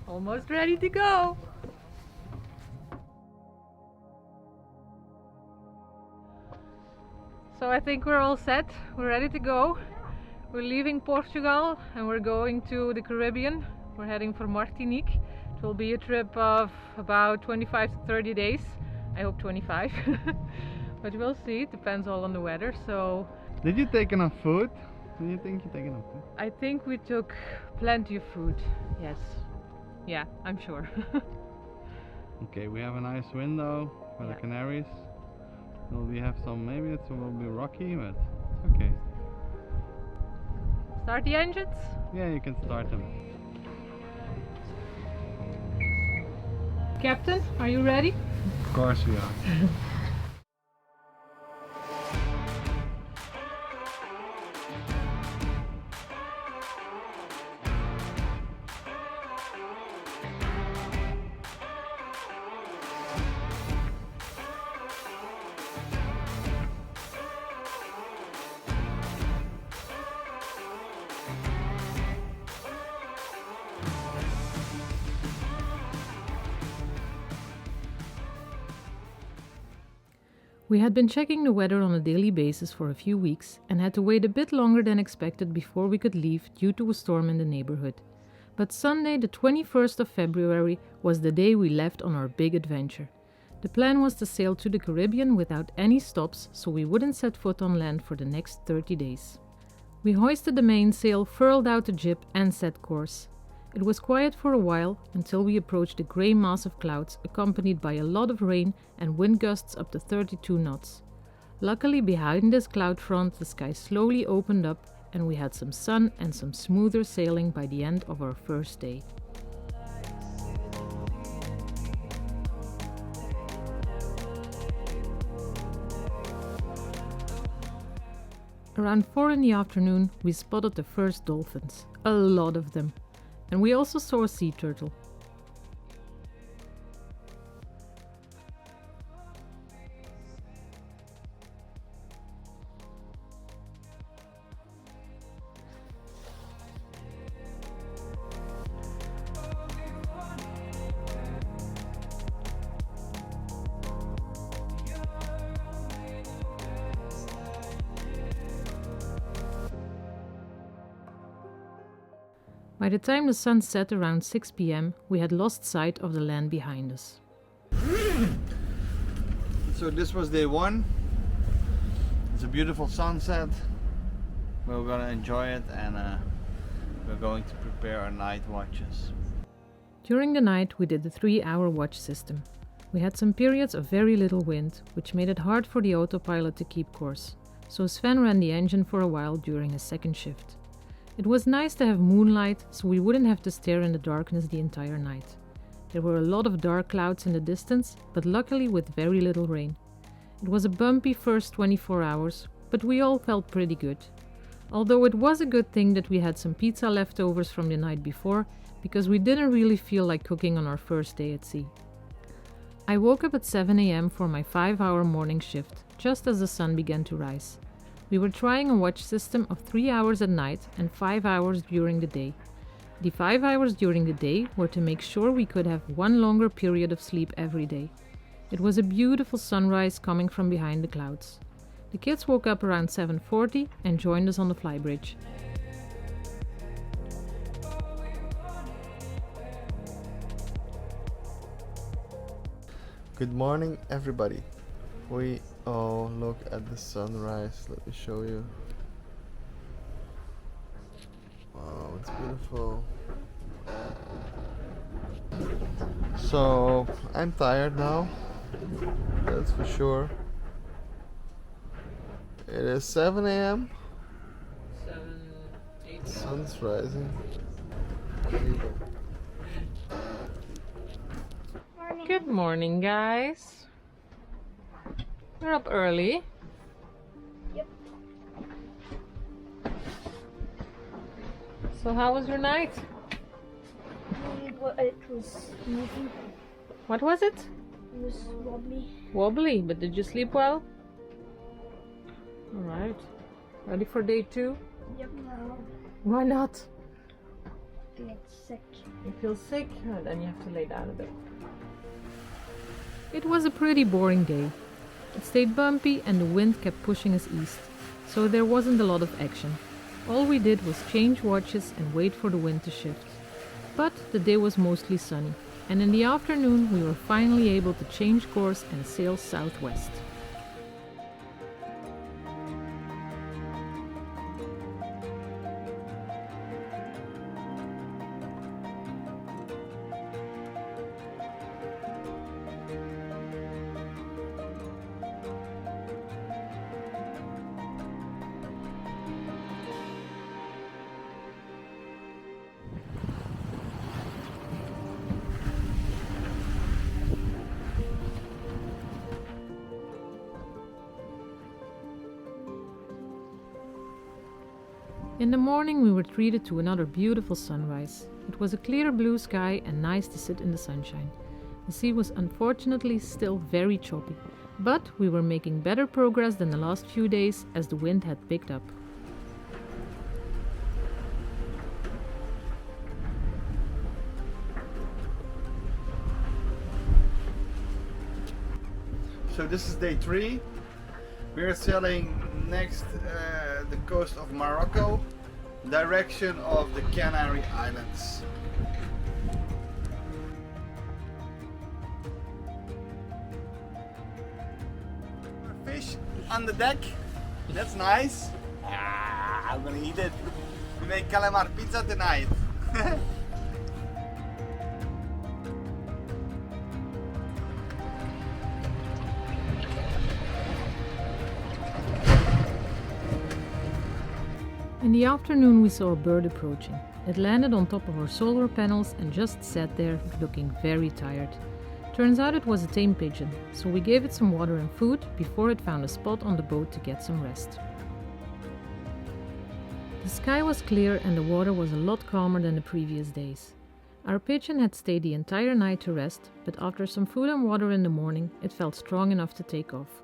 Almost ready to go. So I think we're all set. We're ready to go. We're leaving Portugal and we're going to the Caribbean. We're heading for Martinique. It will be a trip of about 25 to 30 days. I hope 25. But we'll see. It depends all on the weather. So did you take enough food? Do you think you take enough food? I think we took plenty of food. Yes. Yeah, I'm sure. Okay, we have a nice window for the Canaries. Well, we have some, maybe it will be rocky, but it's okay. Start the engines? Yeah, you can start them. Captain, are you ready? Of course we are. We had been checking the weather on a daily basis for a few weeks and had to wait a bit longer than expected before we could leave due to a storm in the neighborhood. But Sunday, the 21st of February, was the day we left on our big adventure. The plan was to sail to the Caribbean without any stops, so we wouldn't set foot on land for the next 30 days. We hoisted the mainsail, furled out the jib and set course. It was quiet for a while until we approached a grey mass of clouds accompanied by a lot of rain and wind gusts up to 32 knots. Luckily, behind this cloud front the sky slowly opened up and we had some sun and some smoother sailing by the end of our first day. Around 4 in the afternoon we spotted the first dolphins, a lot of them. And we also saw a sea turtle. By the time the sun set around 6 p.m, we had lost sight of the land behind us. So this was day one. It's a beautiful sunset. We're gonna enjoy it and we're going to prepare our night watches. During the night we did the 3-hour watch system. We had some periods of very little wind, which made it hard for the autopilot to keep course, so Sven ran the engine for a while during his second shift. It was nice to have moonlight, so we wouldn't have to stare in the darkness the entire night. There were a lot of dark clouds in the distance, but luckily with very little rain. It was a bumpy first 24 hours, but we all felt pretty good. Although it was a good thing that we had some pizza leftovers from the night before, because we didn't really feel like cooking on our first day at sea. I woke up at 7 a.m. for my 5-hour morning shift, just as the sun began to rise. We were trying a watch system of 3 hours at night and 5 hours during the day. The 5 hours during the day were to make sure we could have one longer period of sleep every day. It was a beautiful sunrise coming from behind the clouds. The kids woke up around 7:40 and joined us on the Flybridge. Good morning, everybody. We all look at the sunrise. Let me show you. Wow, it's beautiful. So I'm tired now, that's for sure. It is 7 a.m. 8. Sun's rising. Good morning, guys. We're up early. Yep. So how was your night? It was moving. What was it? It was wobbly. Wobbly, but did you sleep well? Alright. Ready for day 2? Yep. Why not? to get sick. You feel sick, then you have to lay down a bit. It was a pretty boring day. It stayed bumpy and the wind kept pushing us east, so there wasn't a lot of action. All we did was change watches and wait for the wind to shift. But the day was mostly sunny, and in the afternoon we were finally able to change course and sail southwest. In the morning we were treated to another beautiful sunrise. It was a clear blue sky and nice to sit in the sunshine. The sea was unfortunately still very choppy, but we were making better progress than the last few days as the wind had picked up. So this is day 3. We're sailing next the coast of Morocco, direction of the Canary Islands. Fish on the deck, that's nice. I'm gonna eat it. We make calamar pizza tonight. In the afternoon we saw a bird approaching. It landed on top of our solar panels and just sat there looking very tired. Turns out it was a tame pigeon, so we gave it some water and food before it found a spot on the boat to get some rest. The sky was clear and the water was a lot calmer than the previous days. Our pigeon had stayed the entire night to rest, but after some food and water in the morning it felt strong enough to take off.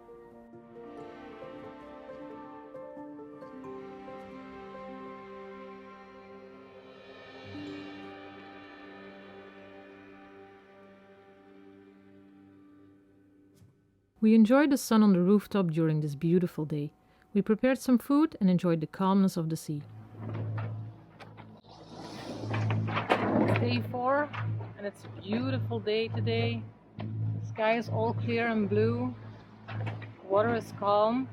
We enjoyed the sun on the rooftop during this beautiful day. We prepared some food and enjoyed the calmness of the sea. It's day 4 and it's a beautiful day today. The sky is all clear and blue. The water is calm.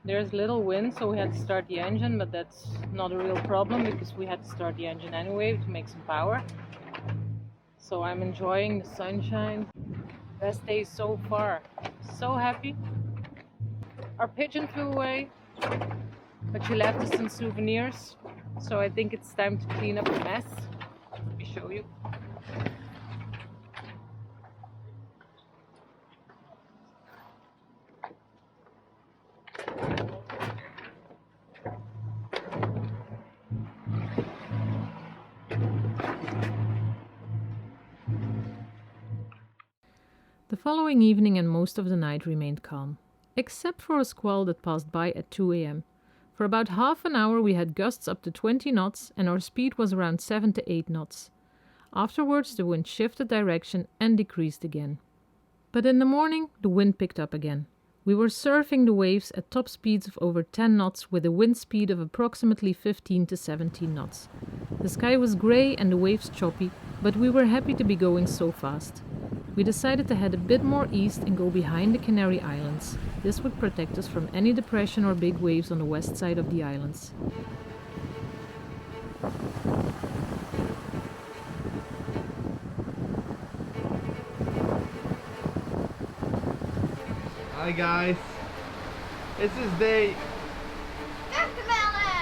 There's little wind, so we had to start the engine, but that's not a real problem because we had to start the engine anyway to make some power. So I'm enjoying the sunshine. Best day so far. So happy. Our pigeon flew away, but she left us some souvenirs, so I think it's time to clean up the mess. Let me show you. The following evening and most of the night remained calm, except for a squall that passed by at 2 a.m. For about half an hour we had gusts up to 20 knots and our speed was around 7 to 8 knots. Afterwards the wind shifted direction and decreased again. But in the morning the wind picked up again. We were surfing the waves at top speeds of over 10 knots with a wind speed of approximately 15 to 17 knots. The sky was grey and the waves choppy, but we were happy to be going so fast. We decided to head a bit more east and go behind the Canary Islands. This would protect us from any depression or big waves on the west side of the islands. Hi guys, this is day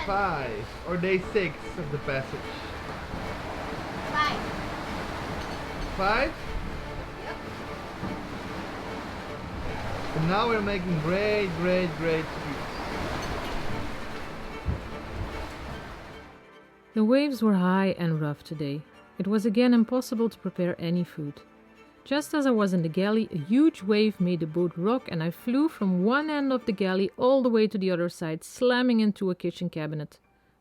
5 or day 6 of the passage. 5? And now we're making great speed. The waves were high and rough today. It was again impossible to prepare any food. Just as I was in the galley, a huge wave made the boat rock and I flew from one end of the galley all the way to the other side, slamming into a kitchen cabinet.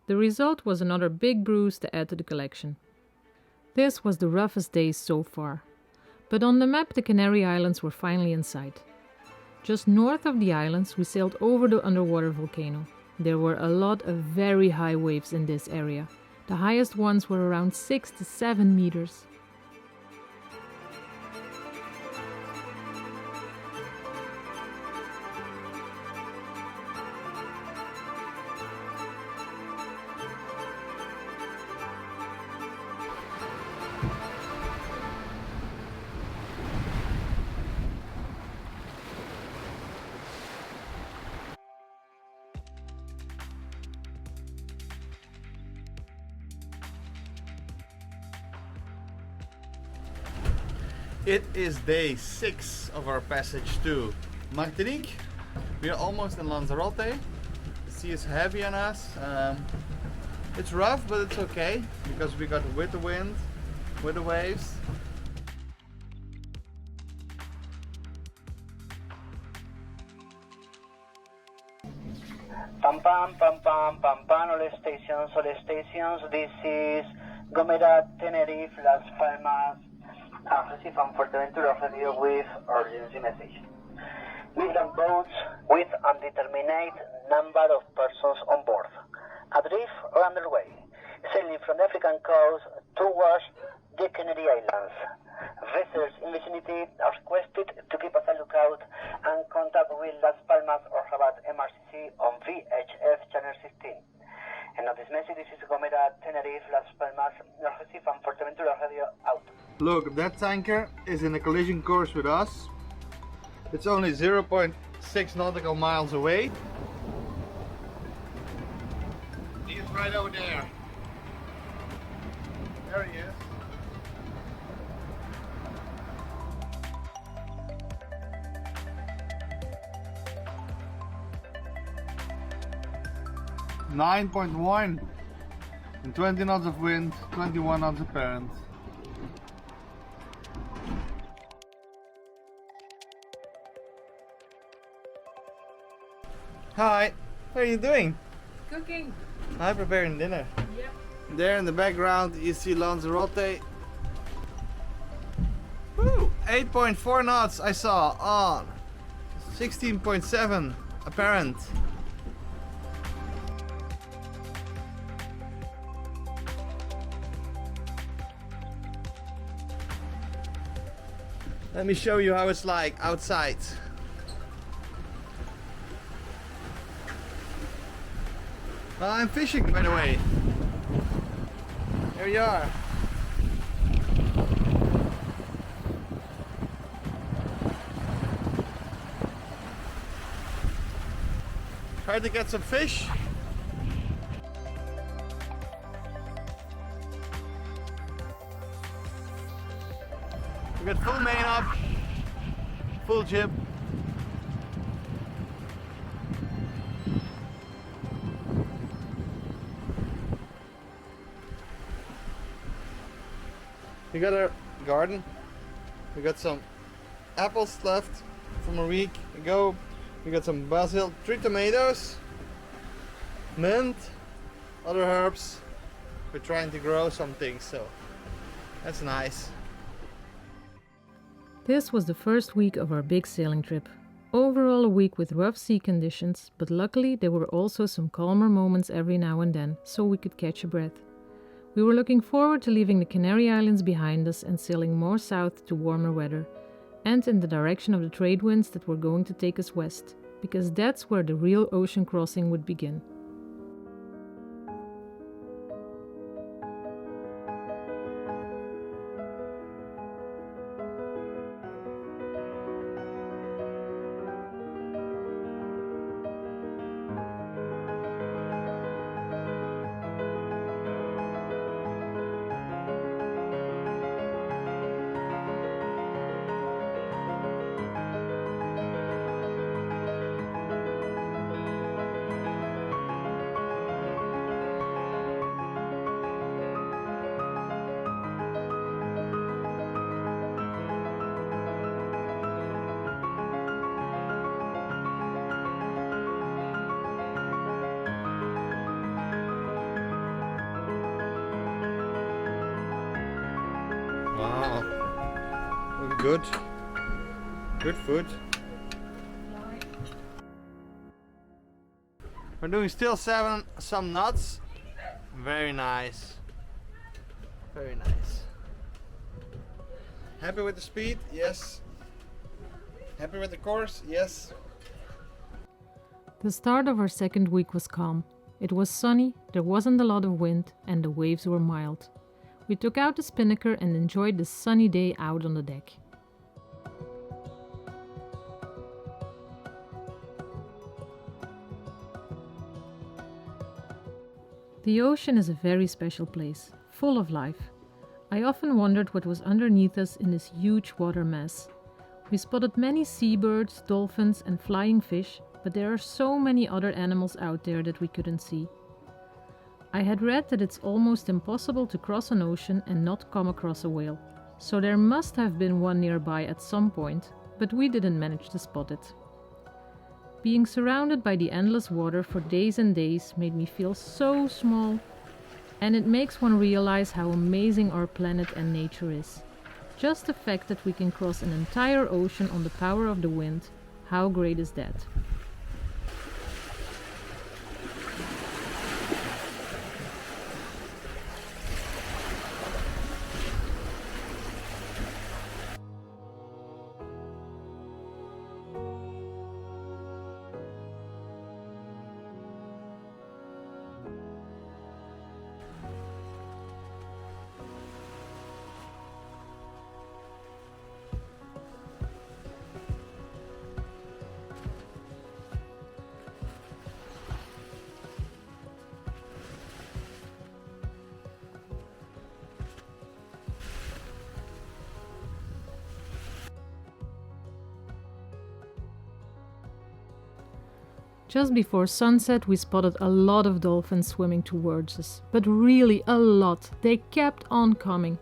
The result was another big bruise to add to the collection. This was the roughest day so far. But on the map, the Canary Islands were finally in sight. Just north of the islands, we sailed over the underwater volcano. There were a lot of very high waves in this area. The highest ones were around 6 to 7 meters. It is day 6 of our passage to Martinique. We are almost in Lanzarote. The sea is heavy on us. It's rough, but it's okay because we got with the wind, with the waves. Pam pam pam pam pam pam, all stations, all stations. This is Gomera, Tenerife, Las Palmas, Recife and Fuerteventura radio with urgency message. Migrant boats with undetermined number of persons on board, adrift or underway, sailing from the African coast towards the Canary Islands. Vessels in vicinity are requested to keep a lookout and contact with Las Palmas or Rabat MRCC on VHF channel 16. And now this message, this is Gomera, Tenerife, Las Palmas, Recife and Fuerteventura radio out. Look, that tanker is in a collision course with us. It's only 0.6 nautical miles away. He is right over there. There he is. .1 and 20 knots of wind, 21 knots apparent. Hi, what are you doing? Cooking. I'm preparing dinner. Yep. There in the background you see Lanzarote. Woo! 8.4 knots I saw on 16.7 apparent. Let me show you how it's like outside. I'm fishing, by the way. Here you are. Try to get some fish. We got full main up, full jib. We got our garden. We got some apples left from a week ago. We got some basil, 3 tomatoes, mint, other herbs. We're trying to grow some things, so that's nice. This was the first week of our big sailing trip. Overall a week with rough sea conditions, but luckily there were also some calmer moments every now and then, so we could catch a breath. We were looking forward to leaving the Canary Islands behind us and sailing more south to warmer weather, and in the direction of the trade winds that were going to take us west, because that's where the real ocean crossing would begin. Wow. Looking good. Good food. We're doing still some knots. Very nice. Very nice. Happy with the speed? Yes. Happy with the course? Yes. The start of our second week was calm. It was sunny, there wasn't a lot of wind, and the waves were mild. We took out the spinnaker and enjoyed the sunny day out on the deck. The ocean is a very special place, full of life. I often wondered what was underneath us in this huge water mass. We spotted many seabirds, dolphins, and flying fish, but there are so many other animals out there that we couldn't see. I had read that it's almost impossible to cross an ocean and not come across a whale, so there must have been one nearby at some point, but we didn't manage to spot it. Being surrounded by the endless water for days and days made me feel so small, and it makes one realize how amazing our planet and nature is. Just the fact that we can cross an entire ocean on the power of the wind, how great is that? Just before sunset, we spotted a lot of dolphins swimming towards us, but really a lot. They kept on coming.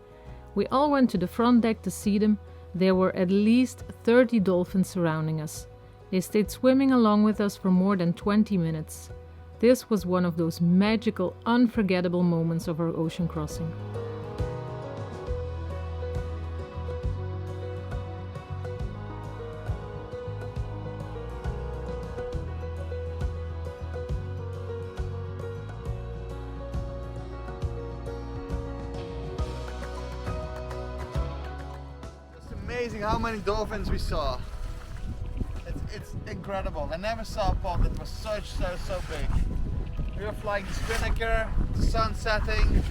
We all went to the front deck to see them. There were at least 30 dolphins surrounding us. They stayed swimming along with us for more than 20 minutes. This was one of those magical, unforgettable moments of our ocean crossing. Amazing how many dolphins we saw. It's incredible. I never saw a pond that was so big. We were flying the spinnaker, the sun setting.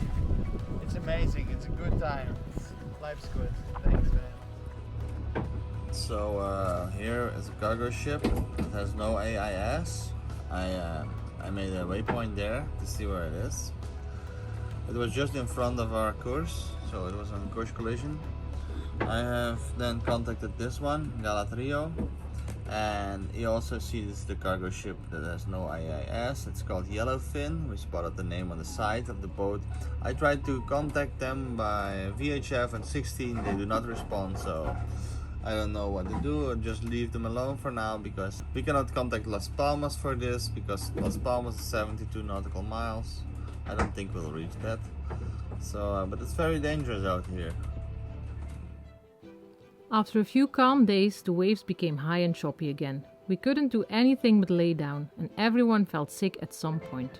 It's amazing. It's a good time. Life's good. Thanks, man. So here is a cargo ship. It has no AIS. I made a waypoint there to see where it is. It was just in front of our course, so it was on course collision. I have then contacted this one, Galatrio, and he also sees the cargo ship that has no AIS. It's called Yellowfin. We spotted the name on the side of the boat. I tried to contact them by VHF and 16. They do not respond, so I don't know what to do, or just leave them alone for now, because we cannot contact Las Palmas for this, because Las Palmas is 72 nautical miles. I don't think we'll reach that. So, but it's very dangerous out here. After a few calm days, the waves became high and choppy again. We couldn't do anything but lay down, and everyone felt sick at some point.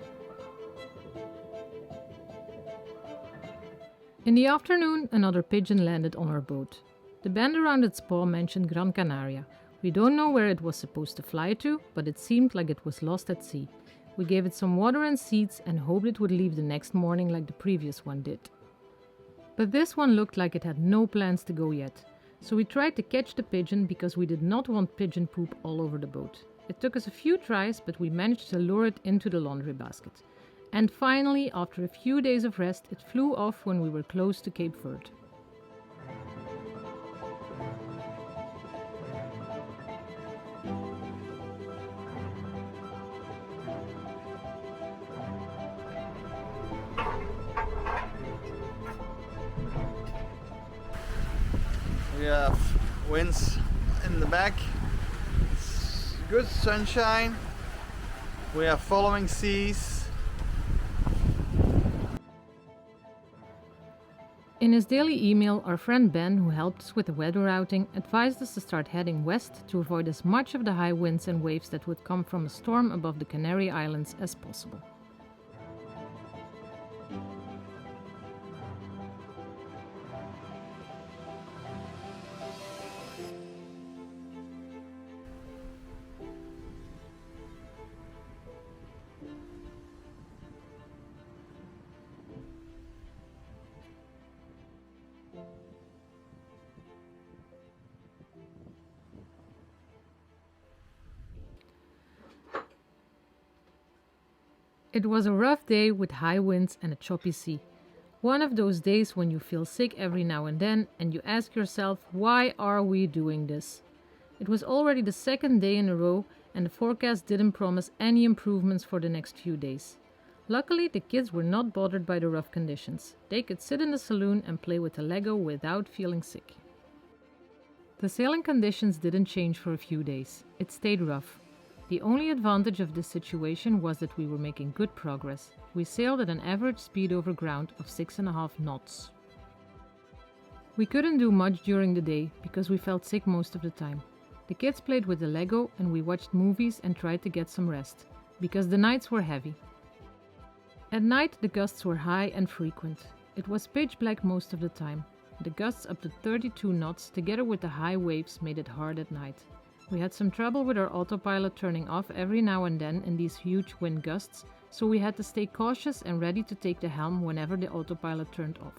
In the afternoon, another pigeon landed on our boat. The band around its paw mentioned Gran Canaria. We don't know where it was supposed to fly to, but it seemed like it was lost at sea. We gave it some water and seeds and hoped it would leave the next morning like the previous one did. But this one looked like it had no plans to go yet. So we tried to catch the pigeon because we did not want pigeon poop all over the boat. It took us a few tries, but we managed to lure it into the laundry basket. And finally, after a few days of rest, it flew off when we were close to Cape Verde. We have winds in the back, it's good sunshine, we have following seas. In In his daily email, our friend Ben, who helped us with the weather outing, advised us to start heading west to avoid as much of the high winds and waves that would come from a storm above the Canary Islands as possible. It was a rough day with high winds and a choppy sea. One of those days when you feel sick every now and then and you ask yourself, why are we doing this? It was already the second day in a row and the forecast didn't promise any improvements for the next few days. Luckily, the kids were not bothered by the rough conditions. They could sit in the saloon and play with the Lego without feeling sick. The sailing conditions didn't change for a few days. It stayed rough. The only advantage of this situation was that we were making good progress. We sailed at an average speed over ground of 6.5 knots. We couldn't do much during the day because we felt sick most of the time. The kids played with the Lego and we watched movies and tried to get some rest, because the nights were heavy. At night the gusts were high and frequent. It was pitch black most of the time. The gusts up to 32 knots together with the high waves made it hard at night. We had some trouble with our autopilot turning off every now and then in these huge wind gusts, so we had to stay cautious and ready to take the helm whenever the autopilot turned off.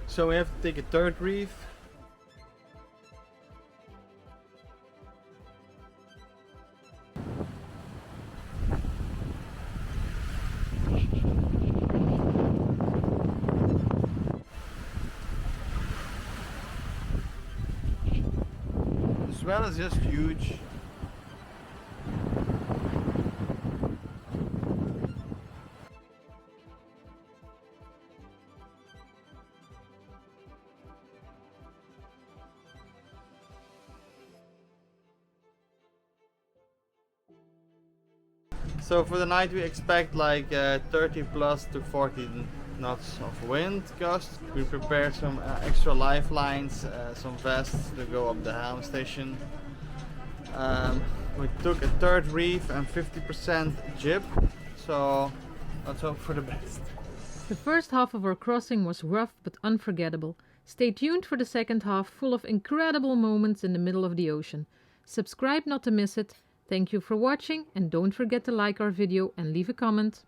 So we have to take a third reef. The swell is just huge. So for the night we expect like 30 plus to 40 knots of wind gust. We prepared some extra lifelines, some vests to go up the helm station. We took a third reef and 50% jib, so let's hope for the best. The first half of our crossing was rough but unforgettable. Stay tuned for the second half, full of incredible moments in the middle of the ocean. Subscribe not to miss it. Thank you for watching and don't forget to like our video and leave a comment.